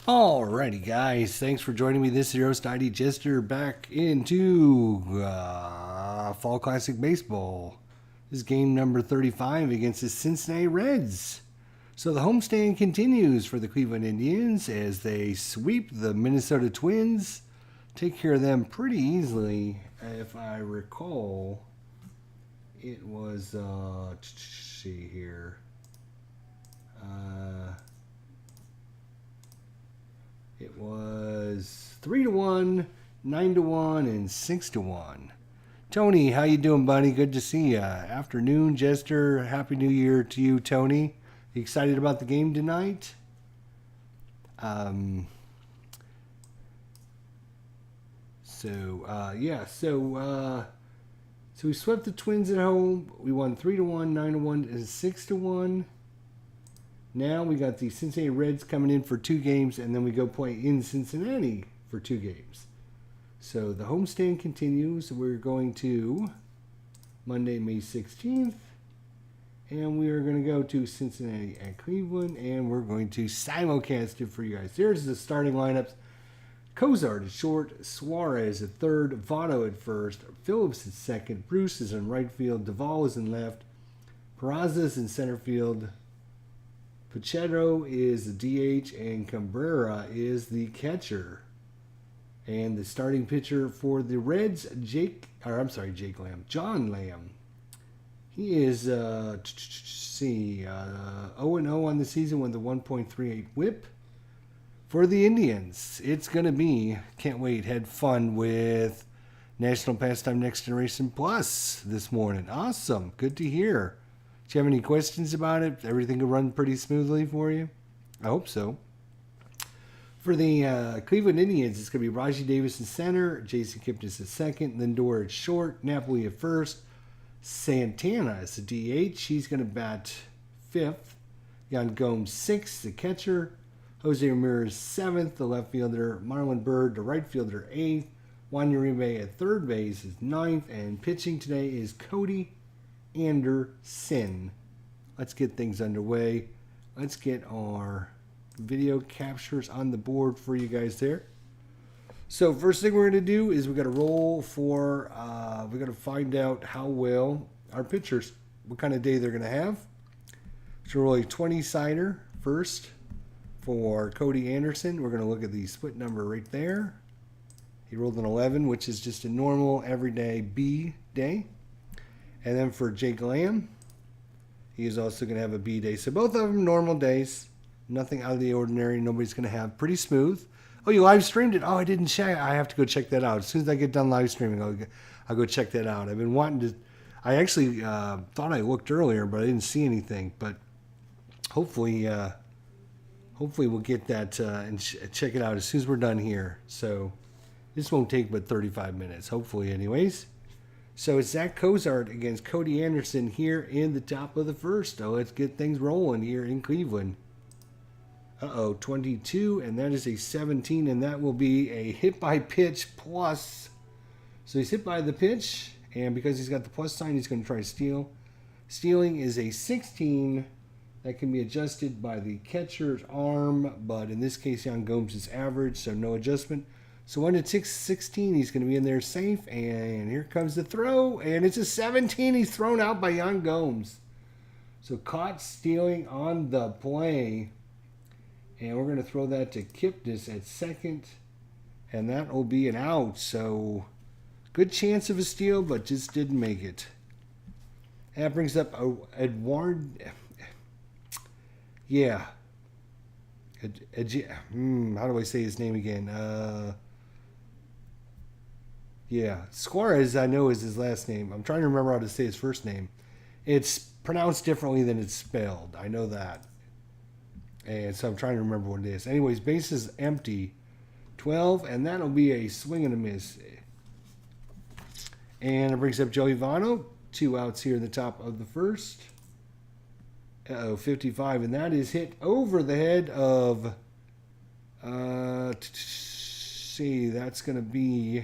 Alrighty, guys. Thanks for joining me. This is your host, ID Jester, back into Fall Classic Baseball. This is game number 35 against the Cincinnati Reds. So the homestand continues for the Cleveland Indians as they sweep the Minnesota Twins. Take care of them pretty easily. If I recall, it was, let's see here. It was 3-1, 9-1, and 6-1. Tony, how you doing, buddy? Good to see ya. Afternoon, Jester. Happy New Year to you, Tony. You excited about the game tonight? So we swept the Twins at home. We won 3-1, 9-1, and 6-1. Now we got the Cincinnati Reds coming in for 2 games, and then we go play in Cincinnati for 2 games. So the homestand continues. We're going to Monday, May 16th, and we are going to go to Cincinnati and Cleveland, and we're going to simulcast it for you guys. There's the starting lineups. Cozart at short, Suarez at third, Votto at first, Phillips at second, Bruce is in right field, Duvall is in left, Peraza is in center field, Pacheco is the DH, and Cabrera is the catcher. And the starting pitcher for the Reds, John Lamb. He is 0-0 on the season with a 1.38 whip. For the Indians, it's going to be, can't wait, had fun with National Pastime Next Generation Plus this morning. Awesome, good to hear. Do you have any questions about it? Everything will run pretty smoothly for you? I hope so. For the Cleveland Indians, it's going to be Rajai Davis in center, Jason Kipnis at second, Lindor at short, Napoli at first, Santana is the DH. He's going to bat fifth. Yan Gomes sixth, the catcher. Jose Ramirez seventh, the left fielder. Marlon Byrd, the right fielder, eighth. Juan Uribe at third base is ninth. And pitching today is Cody Anderson. Let's get things underway. Let's get our video captures on the board for you guys there. So first thing we're going to do is we got to roll for, we got to find out how well our pitchers, what kind of day they're going to have. So roll a 20-sider first for Cody Anderson. We're going to look at the split number right there. He rolled an 11, which is just a normal everyday B day. And then for Jake Lamb, he is also going to have a B day. So both of them normal days. Nothing out of the ordinary. Nobody's going to have. Pretty smooth. Oh, you live streamed it? Oh, I didn't check. I have to go check that out. As soon as I get done live streaming, I'll go check that out. I've been wanting to. I actually thought I looked earlier, but I didn't see anything. But hopefully we'll get that and check it out as soon as we're done here. So this won't take but 35 minutes, hopefully anyways. So it's Zach Cozart against Cody Anderson here in the top of the first. So let's get things rolling here in Cleveland. 22, and that is a 17, and that will be a hit by pitch plus. So he's hit by the pitch, and because he's got the plus sign, he's going to try to steal. Stealing is a 16. That can be adjusted by the catcher's arm, but in this case, Yan Gomes is average, so no adjustment. So 1 to 16, he's going to be in there safe, and here comes the throw, and it's a 17. He's thrown out by Yan Gomes. So caught stealing on the play, and we're going to throw that to Kipnis at second, and that will be an out. So good chance of a steal, but just didn't make it. That brings up Edward. Yeah. How do I say his name again? Suarez, I know, is his last name. I'm trying to remember how to say his first name. It's pronounced differently than it's spelled. I know that. And so I'm trying to remember what it is. Anyways, base is empty. 12, and that'll be a swing and a miss. And it brings up Joey Votto. 2 outs here in the top of the first. 55, and that is hit over the head of, that's going to be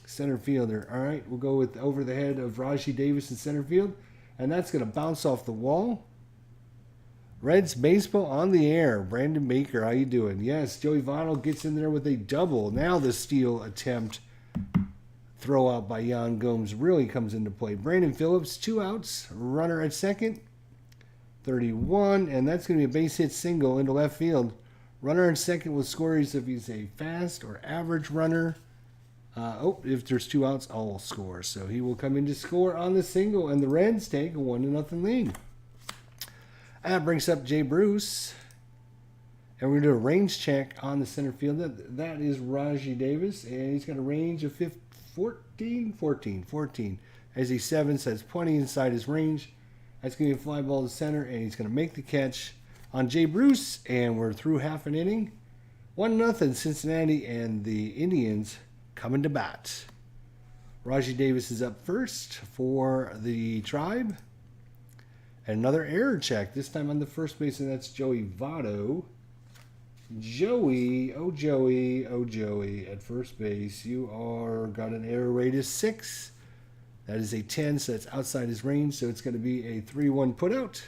center fielder. All right, we'll go with over the head of Rajai Davis in center field, and that's going to bounce off the wall. Reds baseball on the air. Brandon Baker, how you doing? Yes, Joey Votto gets in there with a double. Now the steal attempt throw out by Yan Gomes really comes into play. Brandon Phillips, 2 outs. Runner at second. 31, and that's going to be a base hit single into left field. Runner at second will score if he's a fast or average runner. If there's 2 outs, I'll score. So he will come in to score on the single, and the Reds take a 1-0 lead. That brings up Jay Bruce. And we're going to do a range check on the center field. That is Rajai Davis, and he's got a range of 14. As he's 7, so that's plenty inside his range. That's going to be a fly ball to center, and he's going to make the catch on Jay Bruce, and we're through half an inning. 1-0 Cincinnati, and the Indians coming to bat. Rajai Davis is up first for the Tribe. And another error check, this time on the first base, and that's Joey Votto. Joey, at first base, you are got an error rate of 6. That is a 10, so that's outside his range, so it's going to be a 3-1 putout.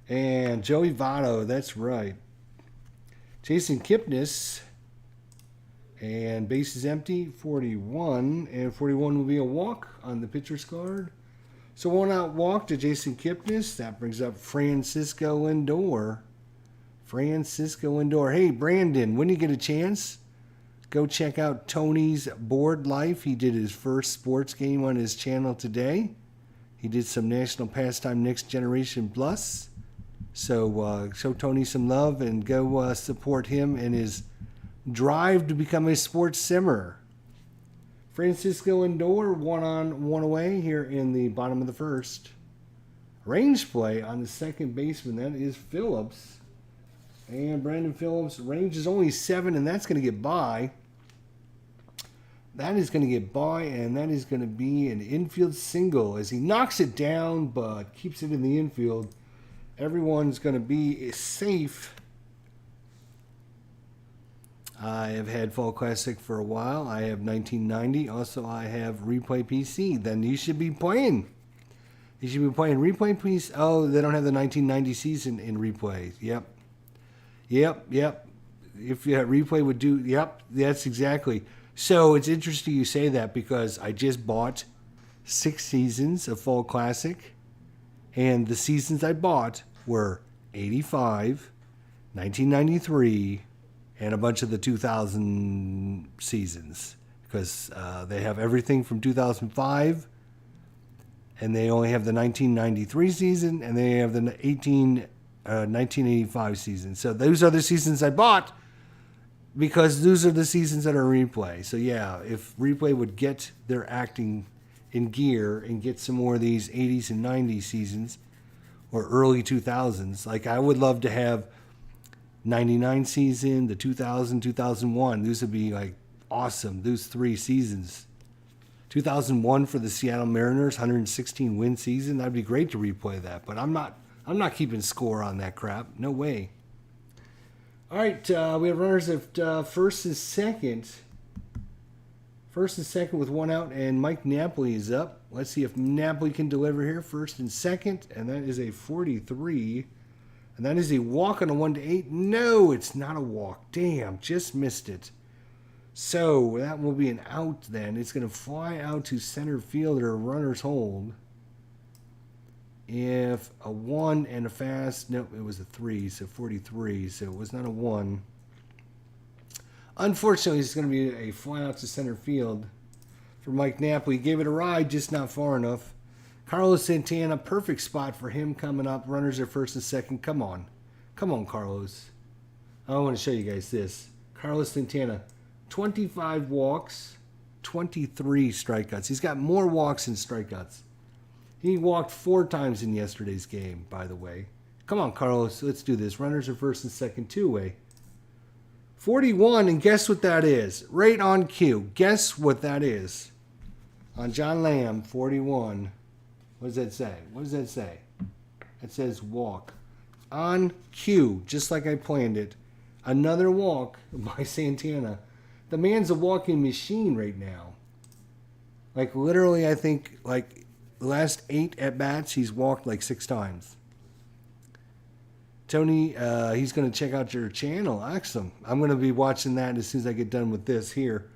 And Joey Votto, that's right. Jason Kipnis, and base is empty, 41, and 41 will be a walk on the pitcher's card. So 1 out walk to Jason Kipnis. That brings up Francisco Lindor. Hey, Brandon, when you get a chance, go check out Tony's Board Life. He did his first sports game on his channel today. He did some National Pastime Next Generation Plus. So show Tony some love and go support him in his drive to become a sports simmer. Francisco Lindor, 1 on, 1 away here in the bottom of the first. Range play on the second baseman, that is Phillips. And Brandon Phillips, range is only 7, and that's going to get by. That is going to get by, and that is going to be an infield single as he knocks it down but keeps it in the infield. Everyone's going to be safe. I have had Fall Classic for a while. I have 1990. Also, I have Replay PC. Then you should be playing. You should be playing Replay PC. Oh, they don't have the 1990 season in Replay. Yep. If you had Replay would do, yep, that's exactly. So it's interesting you say that because I just bought 6 seasons of Fall Classic, and the seasons I bought were 85, 1993, and a bunch of the 2000 seasons because they have everything from 2005, and they only have the 1993 season, and they have the 1985 season. So those are the seasons I bought because those are the seasons that are Replay. So yeah, if Replay would get their acting in gear and get some more of these 80s and 90s seasons or early 2000s, like I would love to have 99 season, the 2000, 2001. Those would be like awesome. Those 3 seasons. 2001 for the Seattle Mariners, 116 win season. That'd be great to replay that, but I'm not keeping score on that crap. No way. All right, we have runners at first and second. First and second with 1 out, and Mike Napoli is up. Let's see if Napoli can deliver here. First and second, and that is a 43. And that is a walk on a 1-8. No, it's not a walk. Damn, just missed it. So that will be an out then. It's going to fly out to center fielder, runner's hold. If a 1 and a fast, nope, it was a 3, so 43, so it was not a 1. Unfortunately, it's going to be a fly out to center field for Mike Napoli. He gave it a ride, just not far enough. Carlos Santana, perfect spot for him coming up. Runners are first and second. Come on, Carlos. I want to show you guys this. Carlos Santana, 25 walks, 23 strikeouts. He's got more walks than strikeouts. He walked 4 times in yesterday's game, by the way. Come on, Carlos. Let's do this. Runners are first and second, 2-way. 41, and guess what that is? Right on cue. Guess what that is? On John Lamb, 41. What does that say? It says walk. On cue, just like I planned it. Another walk by Santana. The man's a walking machine right now. Like literally, I think like the last 8 at-bats, he's walked like 6 times. Tony, he's going to check out your channel. Excellent. I'm going to be watching that as soon as I get done with this here.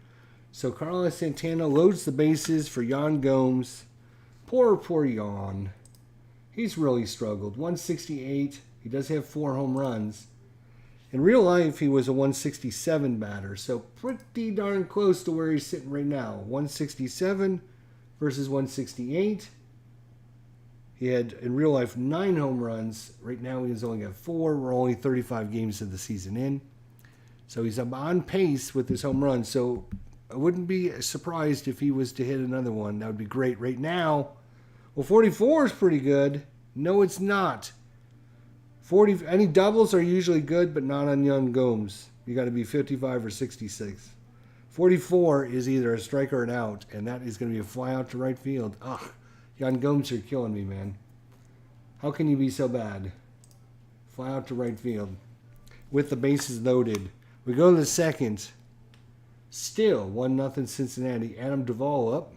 So Carlos Santana loads the bases for Yan Gomes. Poor Yan. He's really struggled. 168. He does have 4 home runs. In real life, he was a 167 batter, so pretty darn close to where he's sitting right now. 167 versus 168. He had, in real life, 9 home runs. Right now, he's only got 4. We're only 35 games of the season in. So he's on pace with his home runs. So I wouldn't be surprised if he was to hit another one. That would be great. Right now, well, 44 is pretty good. No, it's not. 40. Any doubles are usually good, but not on Yan Gomes. You got to be 55 or 66. 44 is either a strike or an out, and that is going to be a fly out to right field. Ugh, Yan Gomes, you're killing me, man. How can you be so bad? Fly out to right field with the bases loaded. We go to the second. Still 1-0 Cincinnati. Adam Duvall up.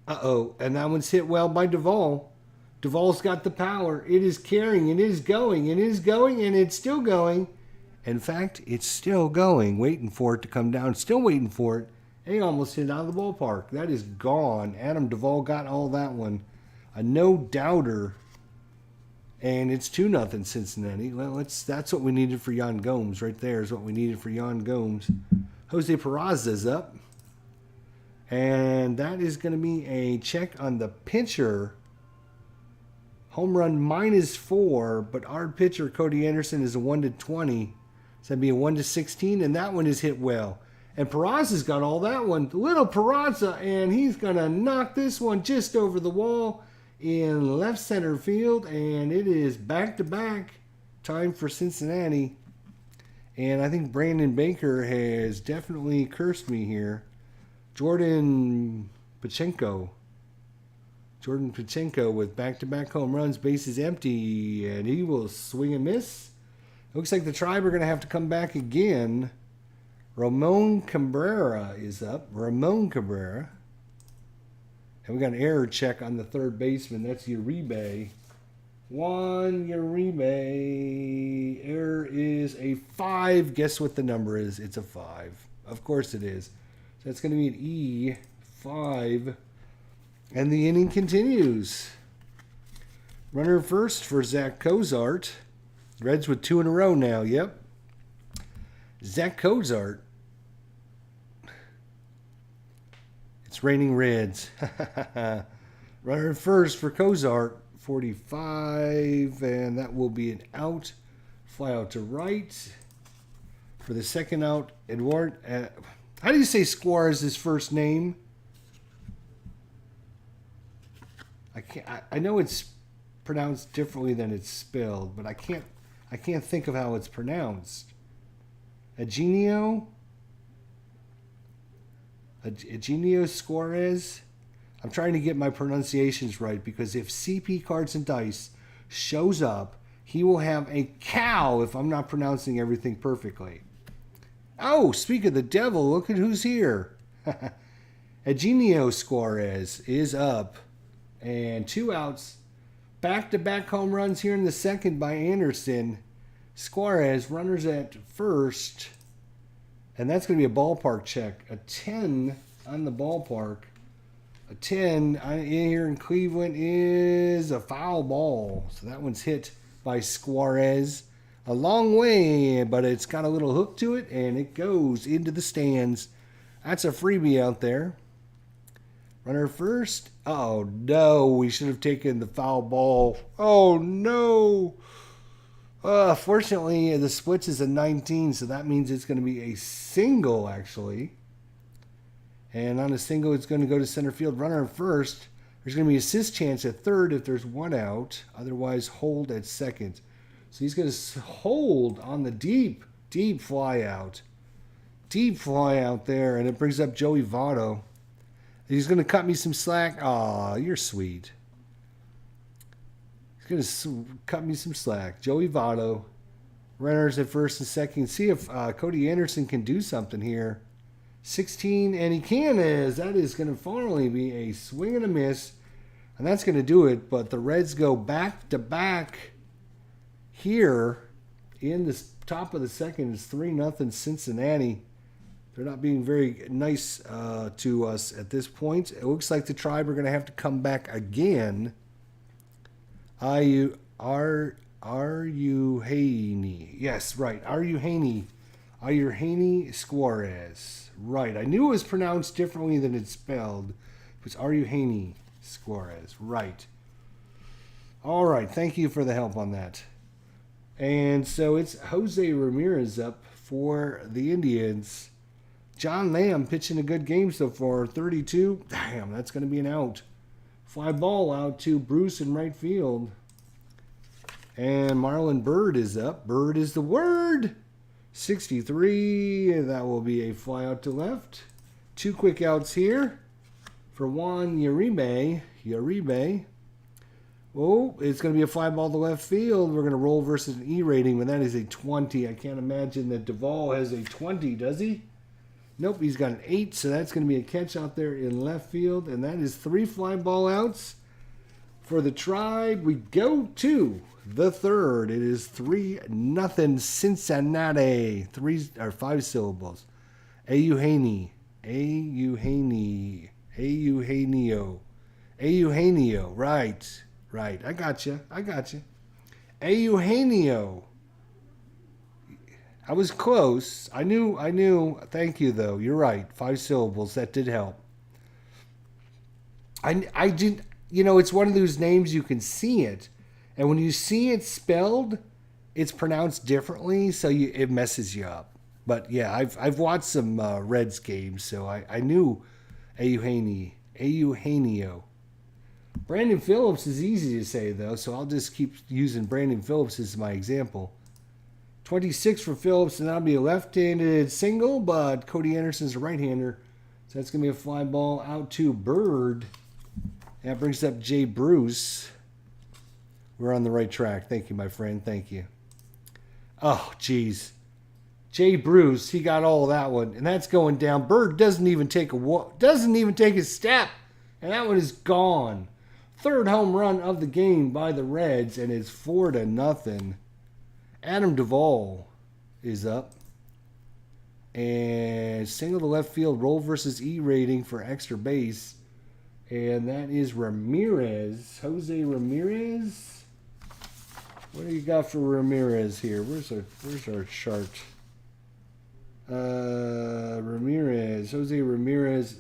Uh-oh, and that one's hit well by Duvall. Duvall's got the power. It is carrying. It is going. It is going, and it's still going. In fact, it's still going. Waiting for it to come down. Still waiting for it. And he almost hit out of the ballpark. That is gone. Adam Duvall got all that one. A no-doubter. And it's 2-0 Cincinnati. Well, that's what we needed for Yan Gomes. Right there is what we needed for Yan Gomes. Jose Peraza's up. And that is going to be a check on the pitcher. Home run -4, but our pitcher, Cody Anderson, is a 1-20. So that'd be a 1-16, and that one is hit well. And Peraza's got all that one. Little Peraza, and he's going to knock this one just over the wall in left center field, and it is back-to-back time for Cincinnati. And I think Brandon Baker has definitely cursed me here. Jordan Pachenko with back-to-back home runs, bases empty, and he will swing and miss. Looks like the Tribe are going to have to come back again. Ramon Cabrera is up. Ramon Cabrera. And we got an error check on the third baseman. That's Uribe. Juan Uribe. Error is a 5. Guess what the number is? It's a 5. Of course it is. So that's going to be an E5. And the inning continues. Runner first for Zach Cozart. Reds with 2 in a row now. Yep. Zach Cozart. It's raining Reds. Runner first for Cozart. 45. And that will be an out. Fly out to right. For the second out, Edward. How do you say Suarez's first name? I know it's pronounced differently than it's spelled, but I can't think of how it's pronounced. Eugenio Suarez. I'm trying to get my pronunciations right because if CP Cards and Dice shows up, he will have a cow if I'm not pronouncing everything perfectly. Oh, speak of the devil, look at who's here. Eugenio Suarez is up. And 2 outs. Back-to-back home runs here in the second by Anderson. Suarez, runners at first. And that's going to be a ballpark check. A 10 on the ballpark. A 10 here in Cleveland is a foul ball. So that one's hit by Suarez. A long way, but it's got a little hook to it, and it goes into the stands. That's a freebie out there. Runner first. Oh, no. We should have taken the foul ball. Oh, no. Fortunately, the splits is a 19, so that means it's going to be a single, actually. And on a single, it's going to go to center field. Runner first. There's going to be assist chance at third if there's 1 out. Otherwise, hold at second. So he's going to hold on the deep fly out. Deep fly out there, and it brings up Joey Votto. He's going to cut me some slack. Aw, you're sweet. He's going to cut me some slack. Joey Votto. Runners at first and second. See if Cody Anderson can do something here. 16, and he can. That is going to finally be a swing and a miss. And that's going to do it. But the Reds go back to back here in the top of the second is 3-0 Cincinnati. They're not being very nice to us at this point. It looks like the Tribe are going to have to come back again. Are you Haney? Yes, right. Are you Haney Suarez? Right. I knew it was pronounced differently than it's spelled. It was Are you Haney Suarez? Right. All right. Thank you for the help on that. And so it's Jose Ramirez up for the Indians. John Lamb pitching a good game so far. 32. Damn, that's going to be an out. Fly ball out to Bruce in right field. And Marlon Byrd is up. Bird is the word. 63. That will be a fly out to left. 2 quick outs here for Juan Uribe. Oh, it's going to be a fly ball to left field. We're going to roll versus an E rating, but that is a 20. I can't imagine that Duvall has a 20, does he? Nope, he's got an 8, so that's going to be a catch out there in left field. And that is 3 fly ball outs for the Tribe. We go to the third. It is 3-0 Cincinnati. 5 syllables. Eugenio. Right. I got you. Eugenio. I was close. I knew. Thank you, though. You're right. 5 syllables. That did help. I did. It's one of those names you can see it, and when you see it spelled, it's pronounced differently, so it messes you up. But yeah, I've watched some Reds games, so I knew Eugenio. Brandon Phillips is easy to say, though, so I'll just keep using Brandon Phillips as my example. 26 for Phillips, and that'll be a left-handed single, but Cody Anderson's a right-hander, so that's going to be a fly ball out to Bird. That brings up Jay Bruce. We're on the right track. Thank you, my friend. Thank you. Oh, geez. Jay Bruce, he got all that one, and that's going down. Bird doesn't even take a step, and that one is gone. Third home run of the game by the Reds, and it's 4-0. Adam Duvall is up. And single to left field, roll versus E rating for extra base. And that is Ramirez. Jose Ramirez. What do you got for Ramirez here? Where's our chart? Ramirez. Jose Ramirez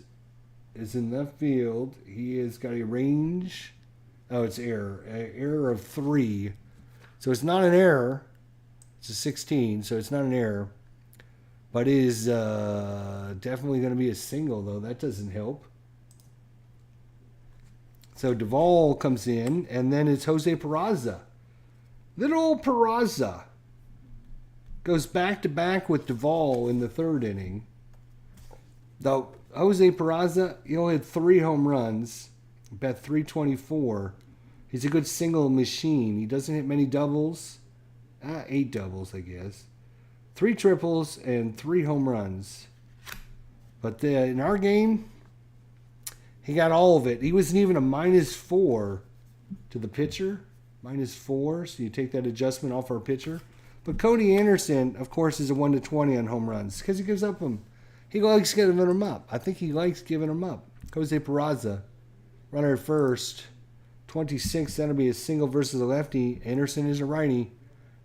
is in left field. He has got a range. Oh, it's error. Error of 3. So it's not an error. It's a 16, so it's not an error. But it is definitely going to be a single, though. That doesn't help. So Duvall comes in, and then it's Jose Peraza. Little Peraza goes back-to-back with Duvall in the third inning. Though Jose Peraza, he only had 3 home runs, bet 324. He's a good single machine. He doesn't hit many doubles. 8 doubles, I guess. 3 triples and 3 home runs. But in our game, he got all of it. He wasn't even a -4 to the pitcher. -4, so you take that adjustment off our pitcher. But Cody Anderson, of course, is a 1-20 on home runs because he gives up them. He likes giving them up. I think he likes giving them up. Jose Peraza, runner at first. 26, that'll be a single versus a lefty. Anderson is a righty.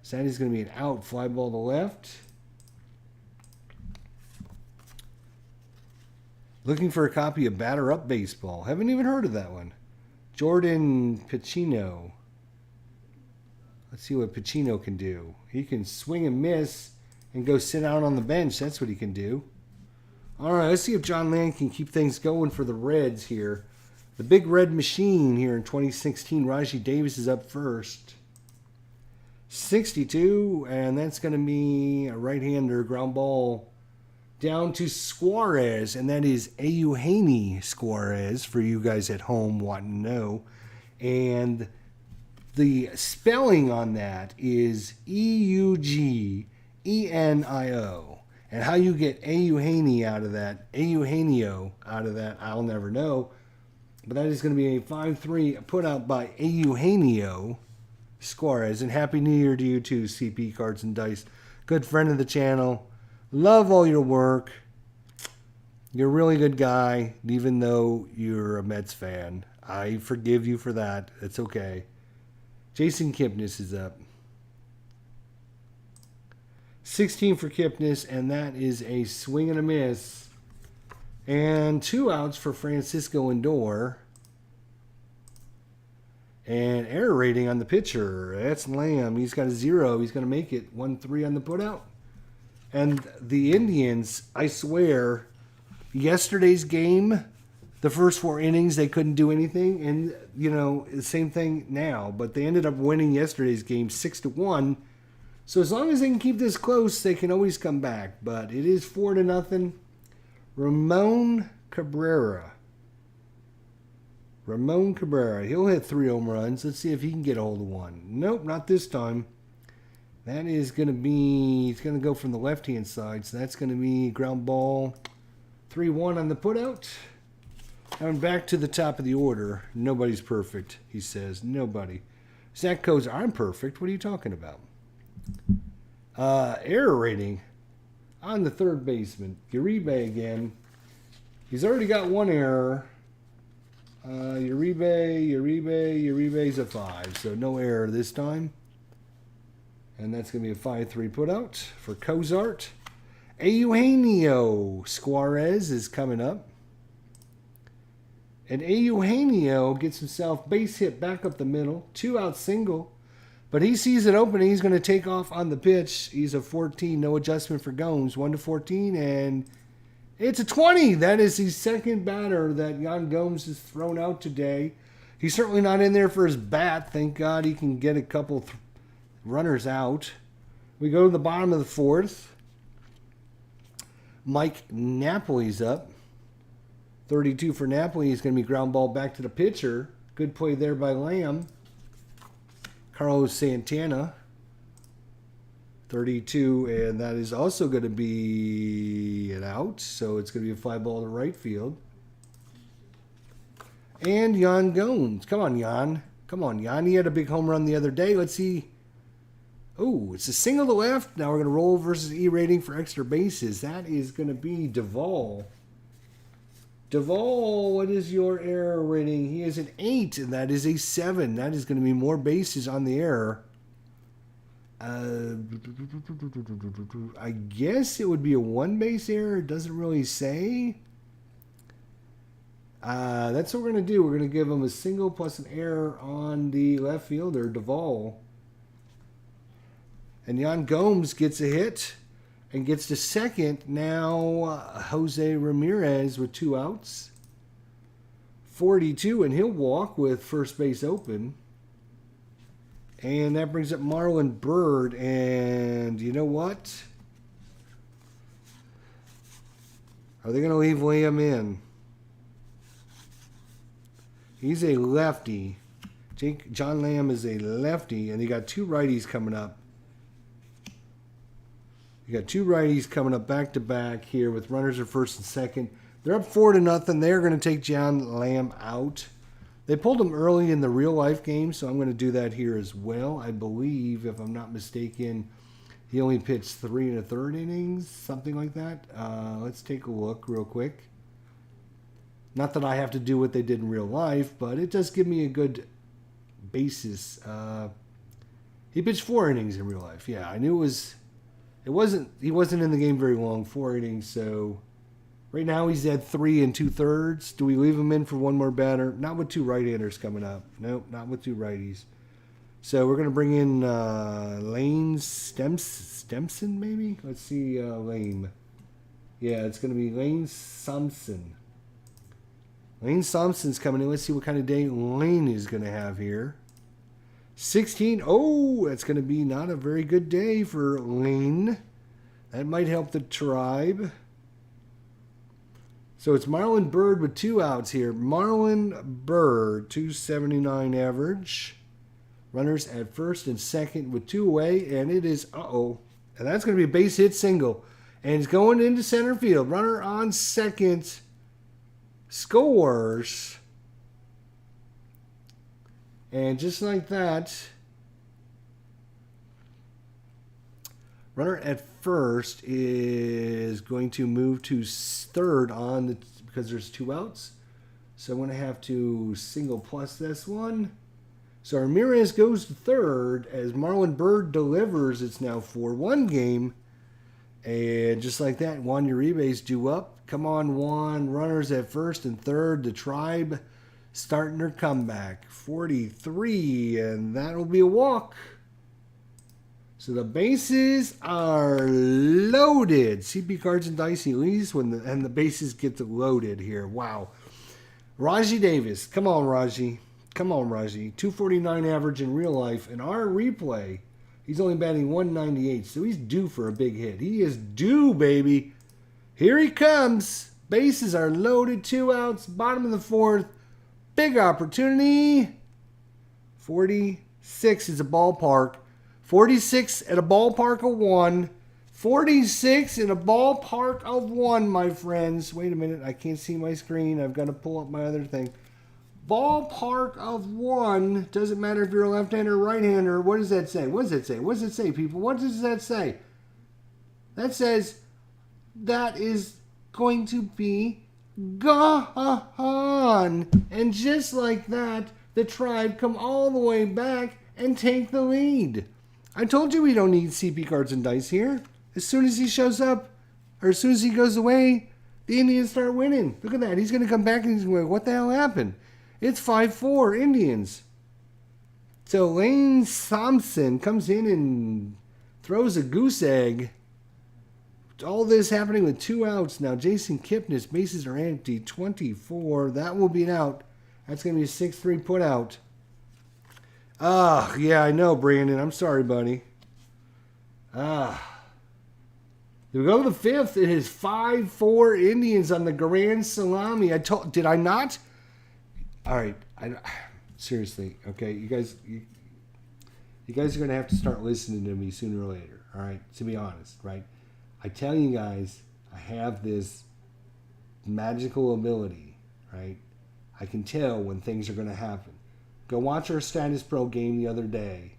Sandy's going to be an out. Fly ball to left. Looking for a copy of Batter Up Baseball. Haven't even heard of that one. Jordan Pacino. Let's see what Pacino can do. He can swing and miss and go sit out on the bench. That's what he can do. All right, let's see if John Land can keep things going for the Reds here. The big red machine here in 2016. Raji Davis is up first. 62, and that's going to be a right-hander ground ball down to Suarez, and that is Eugenio Suarez for you guys at home wanting to know. And the spelling on that is Eugenio. And how you get Eugenio out of that, I'll never know. But that is going to be a 5-3 put out by Eugenio. Suarez. And Happy New Year to you too, CP Cards and Dice. Good friend of the channel. Love all your work. You're a really good guy, even though you're a Mets fan. I forgive you for that. It's okay. Jason Kipnis is up. 16 for Kipnis, and that is a swing and a miss. And 2 outs for Francisco Lindor. And error rating on the pitcher. That's Lamb. He's got a 0. He's going to make it 1-3 on the putout. And the Indians, I swear, yesterday's game, the first 4 innings, they couldn't do anything. And, you know, the same thing now. But they ended up winning yesterday's game 6-1. So as long as they can keep this close, they can always come back. But it is 4-0. Ramon Cabrera. He'll hit 3 home runs. Let's see if he can get a hold of one. Nope, not this time. That is going to be, he's going to go from the left-hand side. So that's going to be ground ball 3-1 on the putout. And back to the top of the order. Nobody's perfect, he says. Nobody. Zach goes, I'm perfect. What are you talking about? Error rating on the third baseman. Uribe again. He's already got 1 error. Uribe's a 5. So no error this time. And that's going to be a 5-3 putout for Cozart. Eugenio Suarez is coming up. And Eugenio gets himself base hit back up the middle. 2-out single. But he sees it open. He's going to take off on the pitch. He's a 14. No adjustment for Gomes. 1-14. And it's a 20. That is the second batter that Yan Gomes has thrown out today. He's certainly not in there for his bat. Thank God he can get a couple runners out. We go to the bottom of the 4th. Mike Napoli's up. 32 for Napoli. He's going to be ground ball back to the pitcher. Good play there by Lamb. Carlos Santana. 32, and that is also going to be an out. So it's going to be a fly ball to right field. And Yan Gomes. Come on, Yan. Come on, Yan. He had a big home run the other day. Let's see. Oh, it's a single to left. Now we're going to roll versus E rating for extra bases. That is going to be Duvall. Duvall, what is your error rating? He is an 8, and that is a 7. That is going to be more bases on the error. I guess it would be a 1-base error. It doesn't really say. That's what we're going to do. We're going to give him a single plus an error on the left fielder, Duvall. And Yan Gomes gets a hit and gets to second. Now Jose Ramirez with 2 outs. 42, and he'll walk with first base open. And that brings up Marlon Byrd. And you know what? Are they going to leave Liam in? He's a lefty. John Lamb is a lefty, and they got 2 righties coming up. You got 2 righties coming up back to back here with runners at first and second. They're up 4-0. They're going to take John Lamb out. They pulled him early in the real life game, so I'm going to do that here as well. I believe, if I'm not mistaken, he only pitched 3 1/3 innings, something like that. Let's take a look real quick. Not that I have to do what they did in real life, but it does give me a good basis. He pitched 4 innings in real life. Yeah, I knew he wasn't in the game very long, 4 innings. So right now he's at 3 2/3. Do we leave him in for one more batter? Not with 2 right-handers coming up. Nope, not with 2 righties. So we're going to bring in Lane Stemson, maybe? Let's see, Lane. Yeah, it's going to be Lane Thompson. Lane Thompson's coming in. Let's see what kind of day Lane is going to have here. 16. Oh, that's going to be not a very good day for Lane. That might help the tribe. So it's Marlon Byrd with 2 outs here. Marlon Byrd, 279 average. Runners at first and second with 2 away. And it is, and that's going to be a base hit single. And it's going into center field. Runner on second. Scores. And just like that, Runner at first is going to move to third on the because there's 2 outs. So I'm going to have to single plus this one. So Ramirez goes to third as Marlon Byrd delivers. It's now 4-1 game. And just like that, Juan Uribe's due up. Come on, Juan. Runners at first and third. The Tribe starting their comeback. 43, and that'll be a walk. So the bases are loaded. CP cards and dice leaves and the bases get loaded here. Wow. Raji Davis. Come on, Raji. Come on, Raji. 249 average in real life. In our replay, he's only batting 198, so he's due for a big hit. He is due, baby. Here he comes. Bases are loaded. 2 outs. Bottom of the 4th. Big opportunity. 46 is a ballpark. 46 at a ballpark of 1. 46 in a ballpark of 1, my friends. Wait a minute. I can't see my screen. I've got to pull up my other thing. Ballpark of 1. Doesn't matter if you're a left-hander or right-hander. What does that say? What does that say? What does it say, people? What does that say? That says that is going to be gone. And just like that, the Tribe come all the way back and take the lead. I told you we don't need CP cards and dice here. As soon as he shows up, or as soon as he goes away, the Indians start winning. Look at that. He's going to come back and he's going, what the hell happened? It's 5-4 Indians. So Lane Thompson comes in and throws a goose egg. All this happening with 2 outs. Now Jason Kipnis, bases are empty. 24. That will be an out. That's going to be a 6-3 put out. Yeah, I know, Brandon. I'm sorry, buddy. We go to the 5th. It is 5-4 Indians on the Grand Salami. Did I not? All right. Seriously, okay? You guys are going to have to start listening to me sooner or later, all right? To be honest, right? I tell you guys, I have this magical ability, right? I can tell when things are going to happen. Go watch our Status Pro game the other day.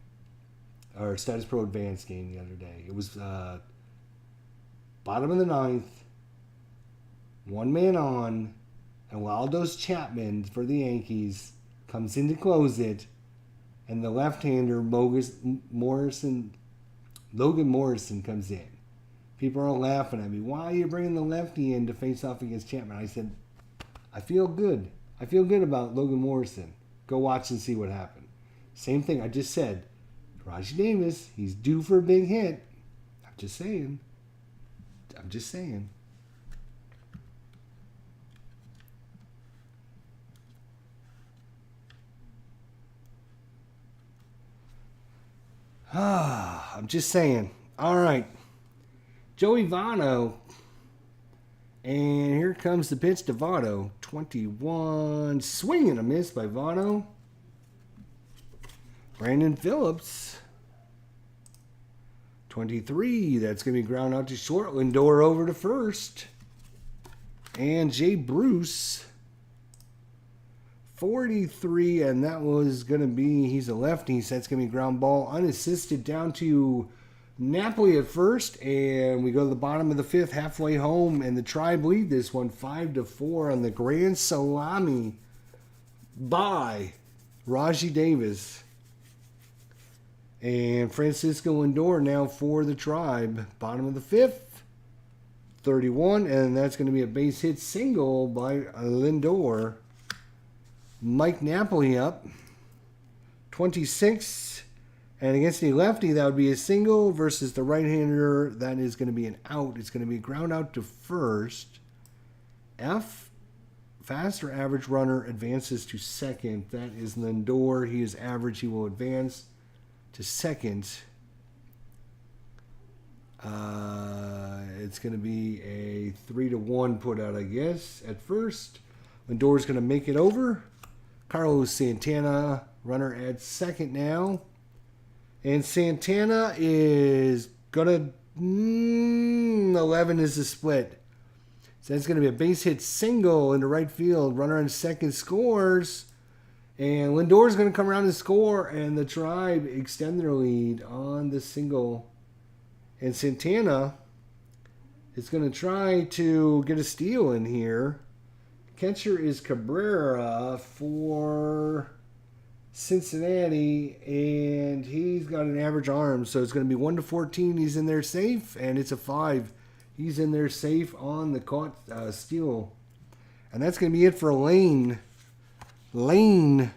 Our Status Pro Advanced game the other day. It was bottom of the 9th. 1 man on. And Waldo's Chapman for the Yankees comes in to close it. And the left-hander, Logan Morrison comes in. People are laughing at me. Why are you bringing the lefty in to face off against Chapman? I said, I feel good. I feel good about Logan Morrison. Go watch and see what happened. Same thing I just said. Raji Davis, he's due for a big hit. I'm just saying. I'm just saying. All right. Joey Votto. And here comes the pitch to Votto. 21. Swing and a miss by Votto. Brandon Phillips. 23. That's going to be ground out to short. Lindor over to first. And Jay Bruce. 43. And that was going to be, he's a lefty. So that's going to be ground ball unassisted down to Napoli at first, and we go to the bottom of the 5th, halfway home, and the Tribe lead this one 5-4 on the Grand Salami by Raji Davis. And Francisco Lindor now for the Tribe. Bottom of the 5th, 31, and that's going to be a base hit single by Lindor. Mike Napoli up, 26. And against the lefty, that would be a single versus the right-hander. That is going to be an out. It's going to be a ground out to first. Fast or average runner advances to second. That is Lindor. He is average. He will advance to second. It's going to be a 3-1 put out, I guess, at first. Lindor's going to make it over. Carlos Santana, runner at second now. And Santana is going to... 11 is the split. So that's going to be a base hit single into right field. Runner on second scores. And Lindor's going to come around and score. And the Tribe extend their lead on the single. And Santana is going to try to get a steal in here. Catcher is Cabrera for Cincinnati, and he's got an average arm, so it's going to be 1-14. He's in there safe, and it's a 5. He's in there safe on the caught steal. And that's going to be it for Lane. Lane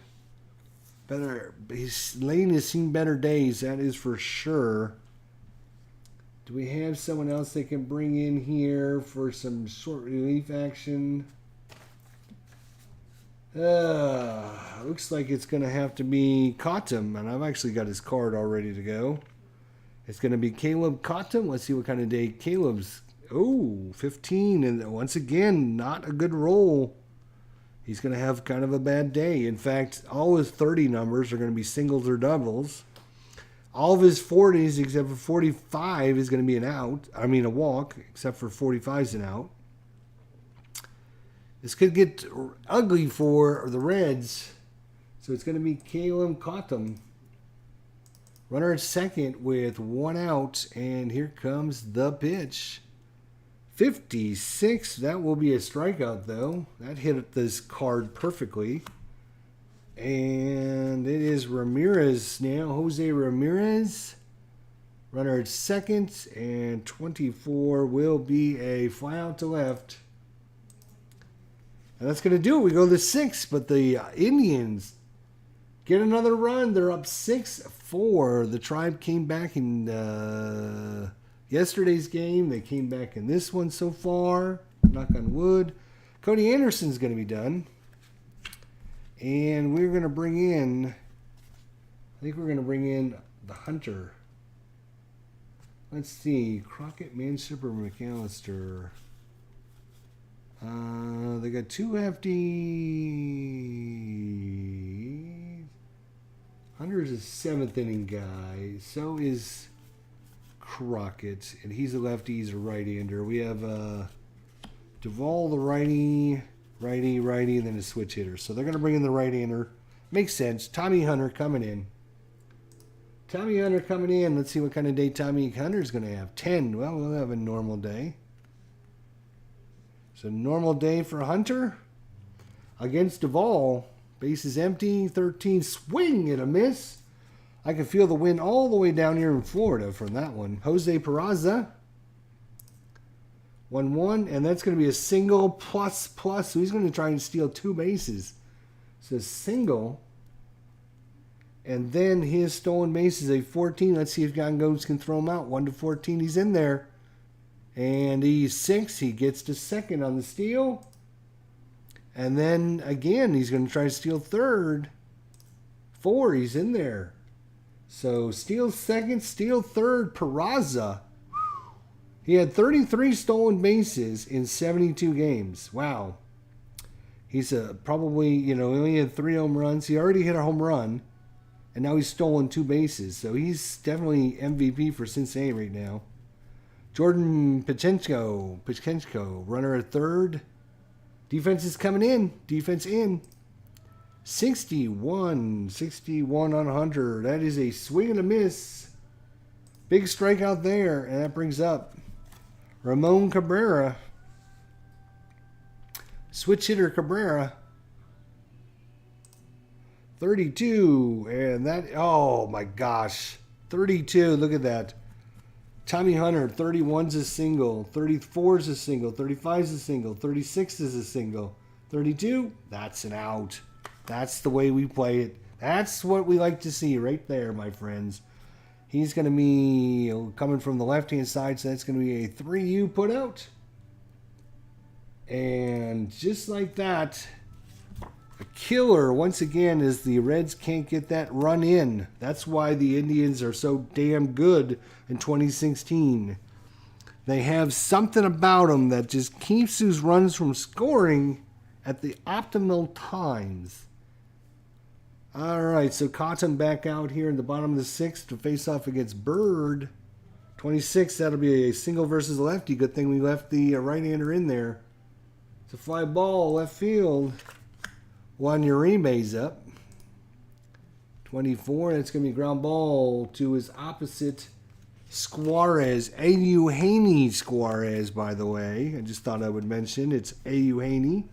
has seen better days, that is for sure. Do we have someone else they can bring in here for some short relief action? Looks like it's going to have to be Cottom, and I've actually got his card all ready to go. It's going to be Caleb Cottom. Let's see what kind of day Caleb's. Oh, 15, and once again, not a good roll. He's going to have kind of a bad day. In fact, all his 30 numbers are going to be singles or doubles. All of his 40s, except for 45, is going to be an out. I mean, a walk, except for 45 is an out. This could get ugly for the Reds. So it's going to be Caleb Cottom. Runner at second with 1 out. And here comes the pitch. 56. That will be a strikeout, though. That hit this card perfectly. And it is Ramirez now. Jose Ramirez. Runner at second. And 24 will be a fly out to left. And that's going to do it. We go to 6. But the Indians get another run. They're up 6-4. The Tribe came back in yesterday's game. They came back in this one so far. Knock on wood. Cody Anderson's going to be done. And we're going to bring in, I think we're going to bring in the Hunter. Let's see. Crockett, Manshipper, McAllister. They got 2 hefty. Hunter's a 7th inning guy. So is Crockett. And he's a lefty. He's a right-hander. We have Duvall, the righty, and then a switch hitter. So they're going to bring in the right-hander. Makes sense. Tommy Hunter coming in. Let's see what kind of day Tommy Hunter's going to have. 10. Well, we'll have a normal day. So normal day for Hunter against Duvall. Base is empty. 13. Swing and a miss. I can feel the wind all the way down here in Florida from that one. Jose Peraza. 1-1, and that's going to be a single plus. So he's going to try and steal 2 bases. So single. And then his stolen base is a 14. Let's see if John Gomes can throw him out. 1-14, he's in there. And he's 6. He gets to second on the steal. And then, again, he's going to try to steal third. 4, he's in there. So steal second, steal third, Peraza. He had 33 stolen bases in 72 games. Wow. He's probably, he only had 3 home runs. He already hit a home run. And now he's stolen 2 bases. So he's definitely MVP for Cincinnati right now. Jordan Pachenko, runner at third. Defense is coming in. Defense in. 61 on Hunter. That is a swing and a miss. Big strikeout there. And that brings up Ramon Cabrera. Switch hitter Cabrera. 32. And that, oh my gosh. 32. Look at that. Tommy Hunter, 31's a single. 34's a single. 35's a single. 36 is a single. 32, that's an out. That's the way we play it. That's what we like to see right there, my friends. He's going to be coming from the left-hand side, so that's going to be a 3U put out. And just like that, a killer once again is the Reds can't get that run in. That's why the Indians are so damn good in 2016. They have something about them that just keeps those runs from scoring at the optimal times. All right, so Cotton back out here in the bottom of the 6th to face off against Bird. 26, that'll be a single versus lefty. Good thing we left the right-hander in there. It's a fly ball, left field. Juan Uribe's up. 24, that's going to be ground ball to his opposite Suarez, A.U. Haney Suarez, by the way. I just thought I would mention it's A.U. Haney.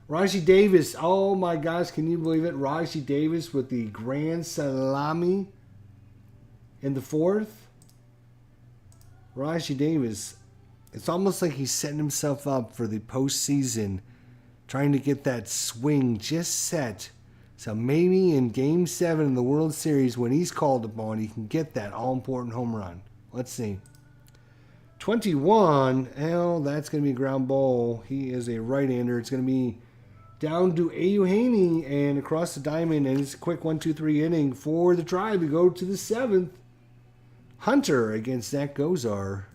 Raji Davis, oh my gosh, can you believe it? Raji Davis with the Grand Salami in the 4th. Raji Davis, it's almost like he's setting himself up for the postseason, trying to get that swing just set. So maybe in Game 7 in the World Series, when he's called upon, he can get that all-important home run. Let's see. 21, that's going to be a ground ball. He is a right-hander. It's going to be down to A.U. Haney and across the diamond, and it's a quick 1-2-3 inning for the Tribe. We go to the 7th. Hunter against Zach Gozar.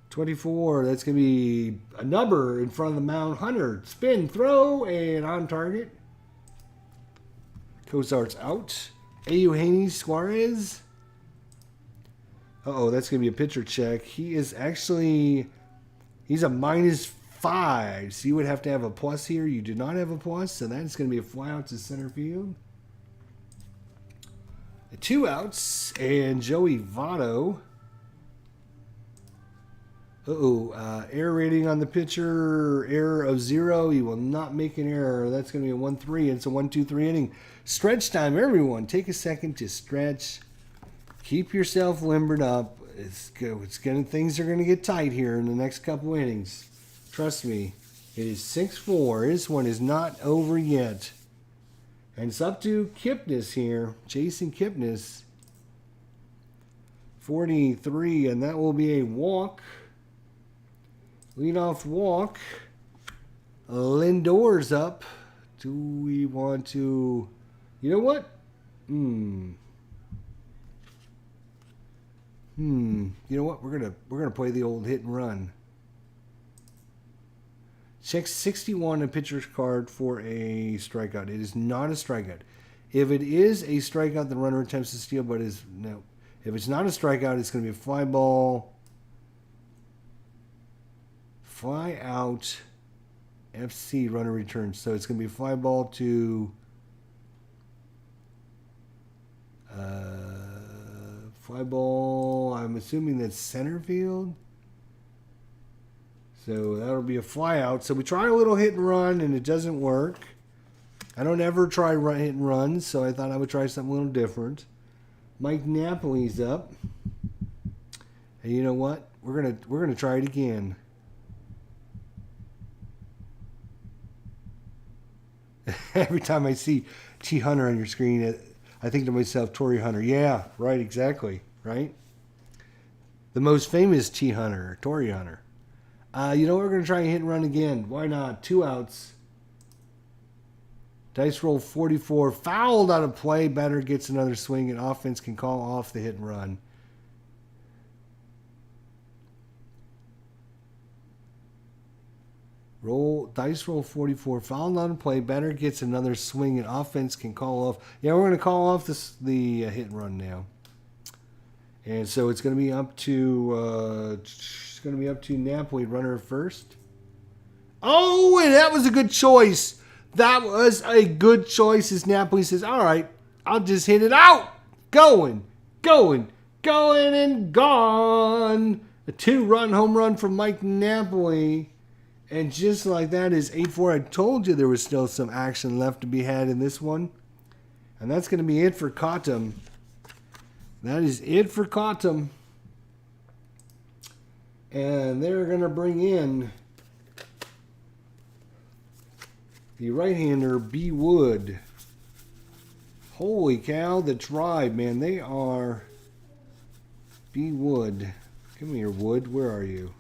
24, that's going to be a number in front of the mound. Hunter, spin, throw, and on target. Gozar's out. A.U. Haney Suarez. Uh-oh, that's going to be a pitcher check. He is actually, he's a -5. So you would have to have a plus here. You do not have a plus, so that's going to be a fly out to center field. 2 outs, and Joey Votto. Error rating on the pitcher, error of 0. He will not make an error. That's going to be a 1-3. It's a 1-2-3 inning. Stretch time, everyone. Take a second to stretch. Keep yourself limbered up. Things are going to get tight here in the next couple innings. Trust me. It is 6-4. This one is not over yet. And it's up to Kipnis here. Jason Kipnis. 43, and that will be a walk. Leadoff walk. Lindor's up. Do we want to... You know what? You know what? We're gonna play the old hit and run. Check 61 a pitcher's card for a strikeout. It is not a strikeout. If it is a strikeout, the runner attempts to steal, but is no. If it's not a strikeout, it's going to be a fly ball. Fly out. FC runner returns. So it's going to be a fly ball to fly ball. I'm assuming that's center field. So that'll be a fly out. So we try a little hit and run, and it doesn't work. I don't ever try hit and run, so I thought I would try something a little different. Mike Napoli's up. And you know what? We're gonna try it again. Every time I see T. Hunter on your screen, I think to myself, Torrey Hunter. Yeah, right, exactly, right? The most famous T. Hunter, Torrey Hunter. You know what? We're going to try and hit and run again. Why not? 2 outs. Dice roll 44. Fouled out of play. Batter gets another swing, and offense can call off the hit and run. Dice roll 44. Fouled out of play. Batter gets another swing, and offense can call off. Yeah, we're going to call off the hit and run now. And so it's going to be up to Napoli, runner first. Oh, and that was a good choice. That was a good choice as Napoli says, all right, I'll just hit it out. Going, and gone. A 2-run home run from Mike Napoli. And just like that is 8-4. I told you there was still some action left to be had in this one. And that's going to be it for Cottom. That is it for Cottom. And they're going to bring in the right-hander, B. Wood. Holy cow, the Tribe, man. They are B. Wood. Come here, Wood. Where are you?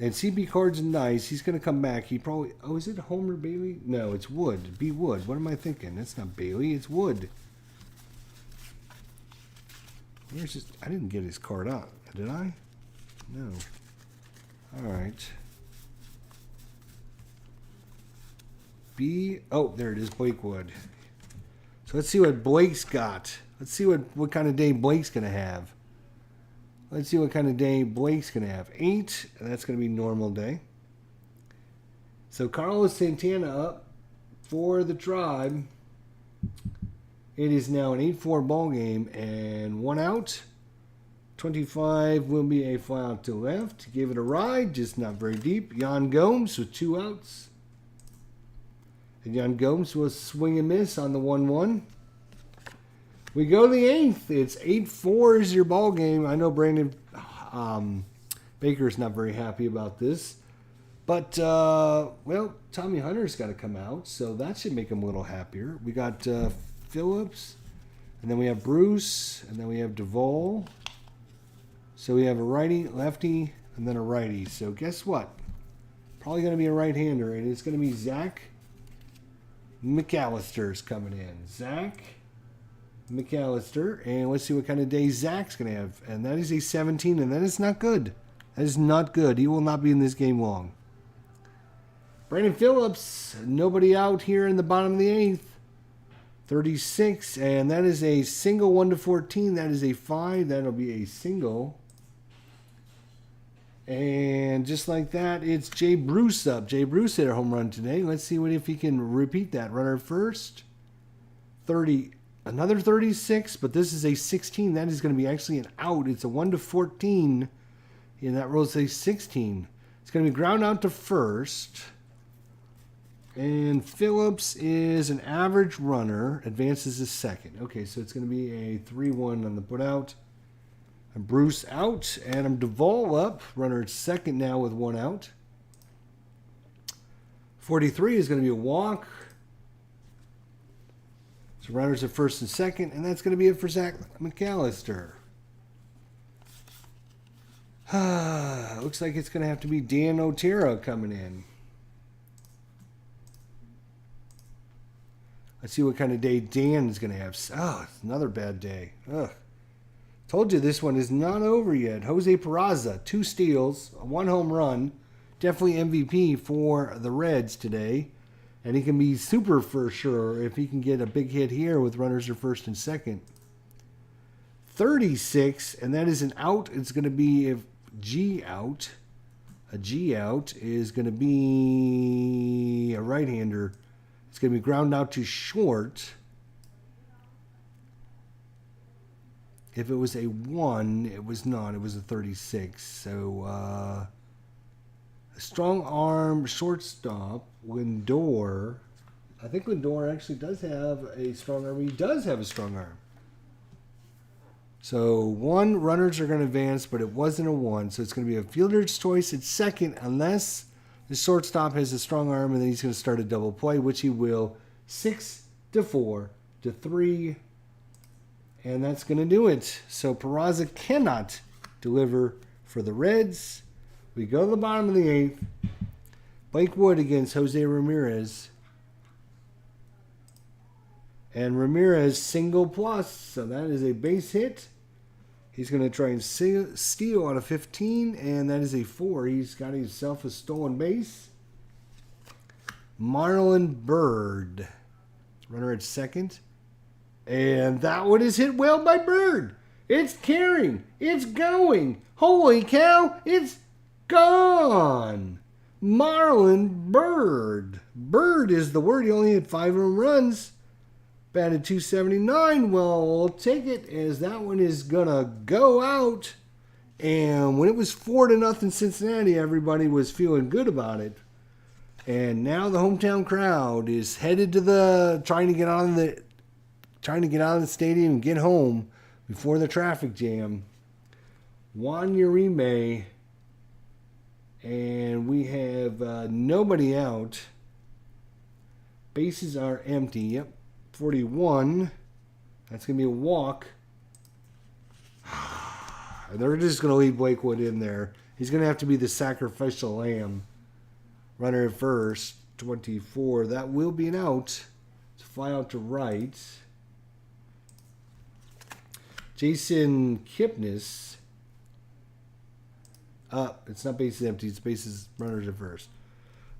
And CB Cards and Dice, he's going to come back. He probably... Oh, is it Homer Bailey? No, it's Wood. B. Wood. What am I thinking? That's not Bailey. It's Wood. Where's his... I didn't get his card out. Did I? No. All right. B... Oh, there it is. Blake Wood. So let's see what Blake's got. Let's see what kind of day Blake's going to have. Let's see what kind of day Blake's going to have. 8, and that's going to be normal day. So Carlos Santana up for the Tribe. It is now an 8-4 ball game and 1 out. 25 will be a fly out to left. Give it a ride, just not very deep. Jan Gomes with 2 outs. And Jan Gomes will swing and miss on the 1-1. We go to the 8th. It's 8-4 is your ball game. I know Brandon Baker's not very happy about this. But, well, Tommy Hunter's got to come out, so that should make him a little happier. We got Phillips, and then we have Bruce, and then we have Duvall. So we have a righty, lefty, and then a righty. So guess what? Probably going to be a right-hander, and it's going to be Zach McAllister's coming in. Zach McAllister, and let's see what kind of day Zach's going to have. And that is a 17, and that is not good. That is not good. He will not be in this game long. Brandon Phillips, nobody out here in the bottom of the 8th. 36, and that is a single 1-14. That is a 5. That'll be a single. And just like that, it's Jay Bruce up. Jay Bruce hit a home run today. Let's see if he can repeat that. Runner first. 30. Another 36, but this is a 16. That is going to be actually an out. It's a 1-14. And that rolls a 16. It's going to be ground out to first. And Phillips is an average runner. Advances to second. Okay, so it's going to be a 3-1 on the put out. And Bruce out. Adam Duvall up. Runner at second now with 1 out. 43 is going to be a walk. So runners at first and second. And that's going to be it for Zach McAllister. Looks like it's going to have to be Dan Otero coming in. Let's see what kind of day Dan's going to have. Oh, it's another bad day. Ugh. Told you this one is not over yet. Jose Peraza, 2 steals, 1 home run. Definitely MVP for the Reds today. And he can be super for sure if he can get a big hit here with runners at first and second. 36, and that is an out. It's going to be a G out. A G out is going to be a right-hander. It's going to be ground out to short. If it was a 1, it was not. It was a 36. So, a strong arm shortstop, Lindor. I think Lindor actually does have a strong arm. He does have a strong arm. So, 1, runners are going to advance, but it wasn't a 1. So, it's going to be a fielder's choice at second unless the shortstop has a strong arm, and then he's going to start a double play, which he will. 6-4 to 3. And that's going to do it. So Peraza cannot deliver for the Reds. We go to the bottom of the 8th. Blake Wood against Jose Ramirez. And Ramirez single plus. So that is a base hit. He's going to try and steal on a 15. And that is a 4. He's got himself a stolen base. Marlon Byrd. Runner at second. And that one is hit well by Bird. It's carrying. It's going. Holy cow, it's gone. Marlon Byrd. Bird is the word. He only had 5 home runs. Batted .279. Well, we'll take it as that one is going to go out. And when it was 4-0 Cincinnati, everybody was feeling good about it. And now the hometown crowd is headed to trying to get out of the stadium and get home before the traffic jam. Juan Uribe, and we have nobody out. Bases are empty. Yep, 41. That's going to be a walk. They're just going to leave Blake Wood in there. He's going to have to be the sacrificial lamb. Runner at first, 24. That will be an out. It's a fly out to right. Jason Kipnis. It's not bases empty. It's bases runners at first.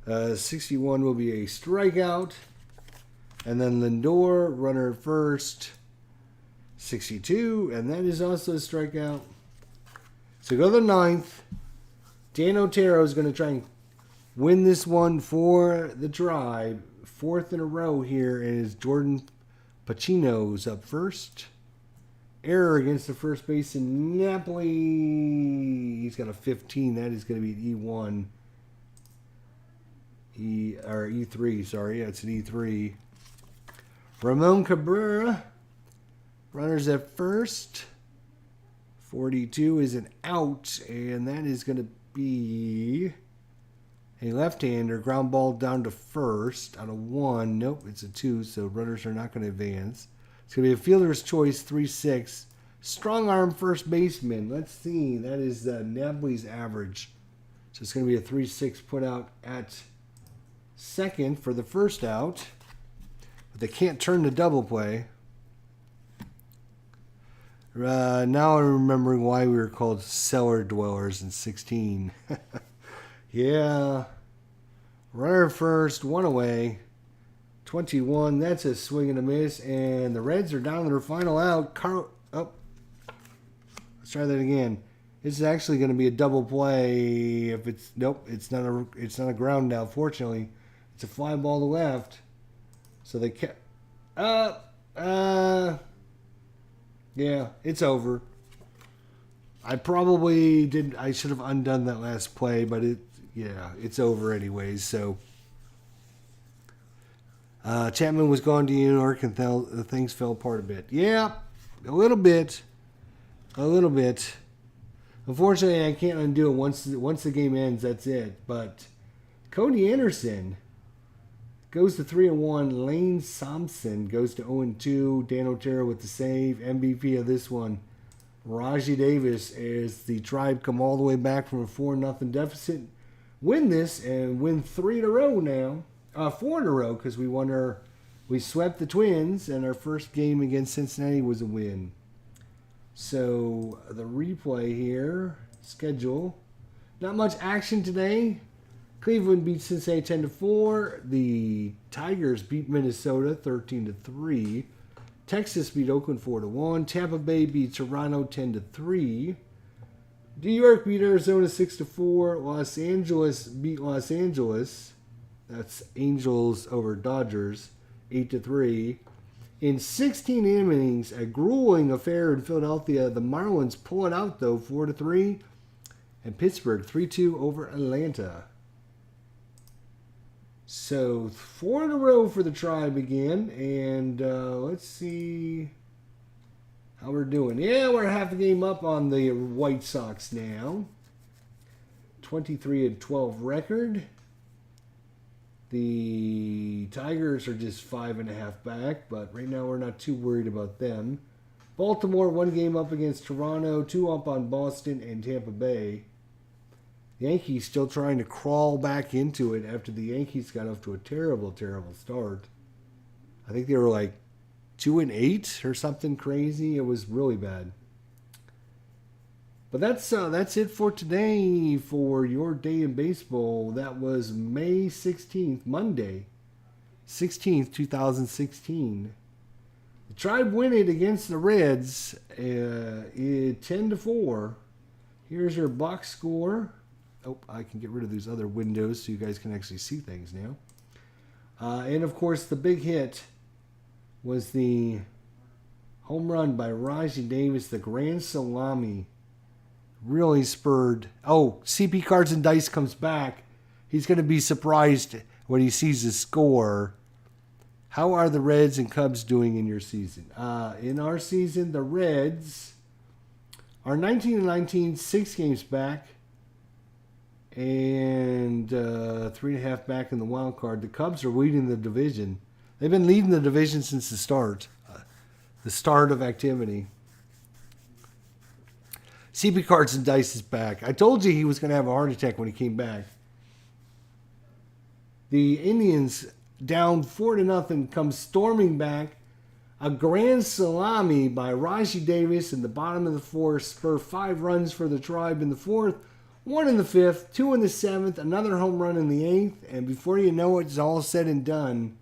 61 will be a strikeout. And then Lindor, runner at first. 62. And that is also a strikeout. So go to the 9th. Dan Otero is going to try and win this one for the Tribe. 4th in a row here is Jordan Pacino's up first. Error against the first baseman, Napoli. He's got a 15. That is going to be an E1. E3, sorry. Yeah, it's an E3. Ramon Cabrera. Runners at first. 42 is an out, and that is going to be a left-hander. Ground ball down to first out of 1. Nope, it's a 2, so runners are not going to advance. It's going to be a fielder's choice, 3-6. Strong arm first baseman. Let's see. That is Napoli's average. So it's going to be a 3-6 put out at second for the first out. But they can't turn the double play. Now I'm remembering why we were called cellar dwellers in 16. Yeah. Runner first, 1 away. 21, that's a swing and a miss. And the Reds are down to their final out. Let's try that again. This is actually going to be a double play. If it's nope, it's not a ground out. Fortunately, it's a fly ball to left. So they kept yeah, it's over. I should have undone that last play, but it's over anyways. So Chapman was gone to New York, and things fell apart a bit. Yeah, a little bit. Unfortunately, I can't undo it once the game ends. That's it. But Cody Anderson goes to 3-1. Lane Thompson goes to 0-2. Dan Otero with the save. MVP of this one, Rajai Davis, as the Tribe come all the way back from a 4-0 deficit, win this and win 3 in a row now. 4 in a row, because we swept the Twins, and our first game against Cincinnati was a win. So the replay here, schedule, not much action today. Cleveland beat Cincinnati 10-4. The Tigers beat Minnesota 13-3. Texas beat Oakland 4-1. Tampa Bay beat Toronto 10-3. New York beat Arizona 6-4. Los Angeles beat Los Angeles. That's Angels over Dodgers 8-3. In 16 innings, a grueling affair in Philadelphia. The Marlins pull it out though, 4-3. And Pittsburgh 3-2 over Atlanta. So 4 in a row for the Tribe again, and let's see how we're doing. Yeah, we're half a game up on the White Sox now. 23-12 record. The Tigers are just 5.5 back, but right now we're not too worried about them. Baltimore 1 game up against Toronto, 2 up on Boston and Tampa Bay. Yankees still trying to crawl back into it after the Yankees got off to a terrible, terrible start. I think they were like 2-8 or something crazy. It was really bad. But that's it for today for your day in baseball. That was May 16th, Monday, 16th, 2016. The Tribe win it against the Reds 10-4. Here's your box score. Oh, I can get rid of these other windows so you guys can actually see things now. And, of course, the big hit was the home run by Rajai Davis, the grand salami. Really spurred. Oh, CP Cards and Dice comes back. He's going to be surprised when he sees the score. How are the Reds and Cubs doing in your season? In our season, the Reds are 19-19, 6 games back, and 3.5 back in the wild card. The Cubs are leading the division. They've been leading the division since the start of activity. CP Cards and Dice is back. I told you he was going to have a heart attack when he came back. The Indians, down 4-0, come storming back. A grand salami by Rajai Davis in the bottom of the 4th spur 5 runs for the Tribe in the 4th, 1 in the 5th, 2 in the 7th, another home run in the 8th, and before you know it, it's all said and done.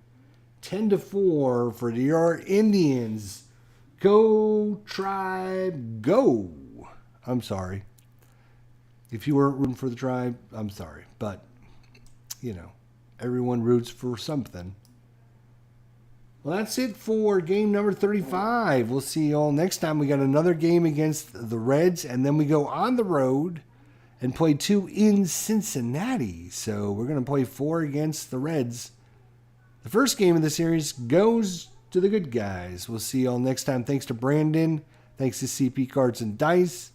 10-4 for your Indians. Go Tribe, go! I'm sorry. If you weren't rooting for the Tribe, I'm sorry. But, everyone roots for something. Well, that's it for game number 35. We'll see you all next time. We got another game against the Reds, and then we go on the road and play 2 in Cincinnati. So we're going to play 4 against the Reds. The first game of the series goes to the good guys. We'll see you all next time. Thanks to Brandon. Thanks to CP Cards and Dice.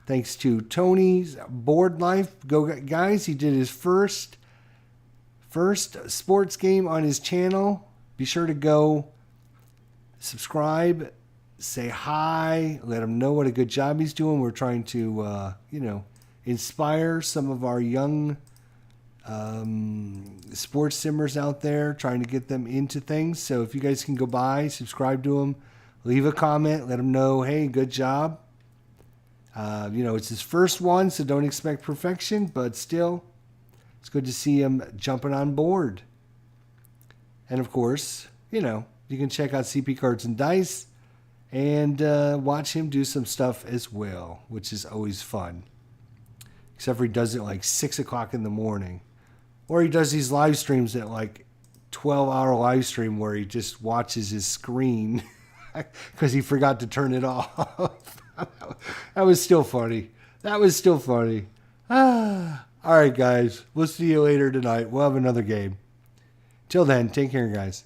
Thanks to Tony's Board Life. Go guys. He did his first sports game on his channel. Be sure to go subscribe, say hi, let him know what a good job he's doing. We're trying to, inspire some of our young sports simmers out there, trying to get them into things. So if you guys can go by, subscribe to him, leave a comment, let him know, hey, good job. It's his first one, so don't expect perfection, but still, it's good to see him jumping on board. And of course, you can check out CP Cards and Dice and watch him do some stuff as well, which is always fun. Except for he does it like 6 o'clock in the morning. Or he does these live streams at like 12-hour live stream where he just watches his screen because he forgot to turn it off. That was still funny. All right, guys. We'll see you later tonight. We'll have another game. Till then, take care, guys.